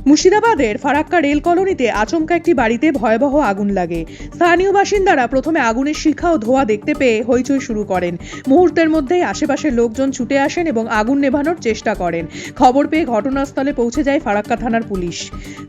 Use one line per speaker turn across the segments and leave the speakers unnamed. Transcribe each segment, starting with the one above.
মুর্শিদাবাদের ফারাক্কা রেল কলোনিতে আচমকা একটি বাড়িতে ভয়াবহ আগুন লাগে। স্থানীয় বাসিন্দারা প্রথমে আগুনের শিখা ও ধোঁয়া দেখতে পেয়ে হইচই শুরু করেন। মুহূর্তের মধ্যেই আশেপাশের লোকজন ছুটে আসেন এবং আগুন নেভানোর চেষ্টা করেন। খবর পেয়ে ঘটনাস্থলে পৌঁছে যায় ফারাক্কা থানার পুলিশ।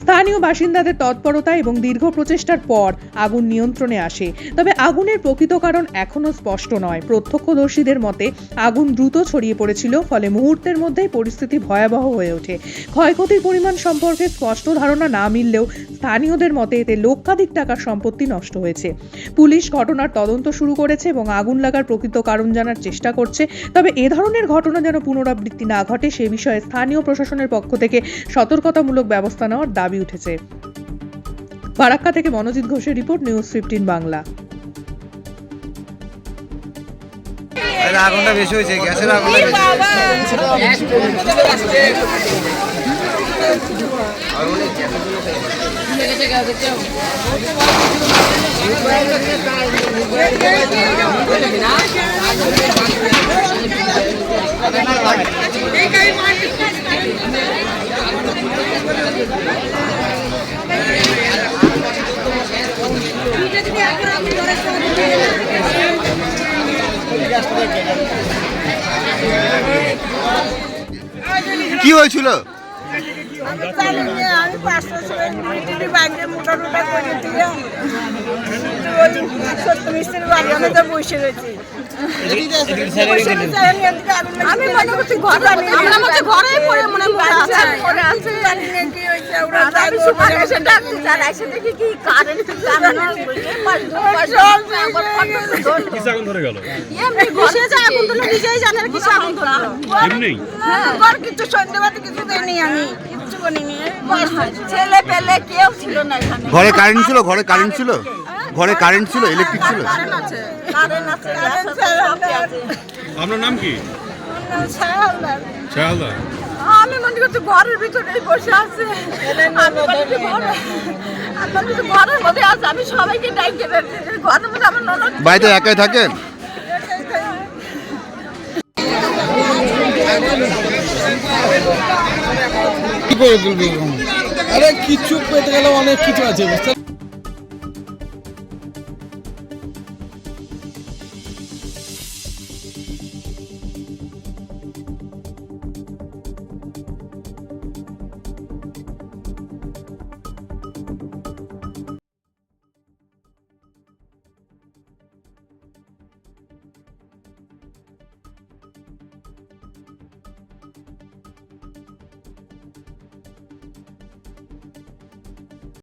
স্থানীয় বাসিন্দাদের তৎপরতা এবং দীর্ঘ প্রচেষ্টার পর আগুন নিয়ন্ত্রণে আসে। তবে আগুনের প্রকৃত কারণ এখনো স্পষ্ট নয়। প্রত্যক্ষদর্শীদের মতে আগুন দ্রুত ছড়িয়ে পড়েছিল, ফলে মুহূর্তের মধ্যেই পরিস্থিতি ভয়াবহ হয়ে ওঠে। ক্ষয়ক্ষতির পরিমাণ সম্পর্কে স্পষ্ট ধারণা না মিললেও স্থানীয়দের মতে এতে লক্ষাধিক টাকার সম্পত্তি নষ্ট হয়েছে। পুলিশ ঘটনার তদন্ত শুরু করেছে এবং আগুন লাগার প্রকৃত কারণ জানার চেষ্টা করছে। তবে এ ধরনের ঘটনা যেন পুনরাবৃত্তি না ঘটে সে বিষয়ে স্থানীয় প্রশাসনের পক্ষ থেকে সতর্কতামূলক ব্যবস্থা নেওয়ার দাবি উঠেছে। ফারাক্কা থেকে মনোজিৎ ঘোষের রিপোর্ট, নিউজ 15 বাংলা।
আগুনটা বেশি হয়েছে, গ্যাসের আগুনটা কি হয়েছিল?
আমি জানি না, আমি 5টা সময় মিলিটারি ব্যাংকে মোটা করে দিয়ে ওই সত্য মিস্ত্রির বাড়ি আমি তো বসে রয়েছি। আমি মনে করছি ঘরে আমরা মধ্যে ঘরে পড়ে মনে পড়ে আছে জানি না কি হয়েছে। ওরা আমি সুপার এসে ডাকতে চাই, এসে দেখি কি কারেন্ট জানানো
কিসে আগুন ধরে গেল?
এমনি বসে যায় আগুন ধরে নিজেই জানে না কিসে আগুন ধরে
এমনি?
হ্যাঁ, ঘর কিছু সন্ধ্যাবাতি কিছু দেয়নি, আমি কিচ্ছু করিনি। ছেলে পেলে কেউ ছিল না এখানে।
ঘরে কারেন্ট ছিল? ঘরে কারেন্ট ছিল? ঘরে কারেন্ট ছিল? ইলেকট্রিক ছিল?
কারেন্ট আছে, কারেন্ট আছে,
আপনার নাম কি?
ছায়ালদার।
শাহালদার।
আমি মনে করছি ঘরের ভিতরেই বসে আছে। ঘরের মধ্যে আছে, আমি সবাইকে ডাইকে ঘরের মধ্যে আমার ননদ
বাড়িতে একাই থাকেন?
কি করে তুলবে? আরে কিছু পেতে গেলে অনেক কিছু আছে, বুঝতে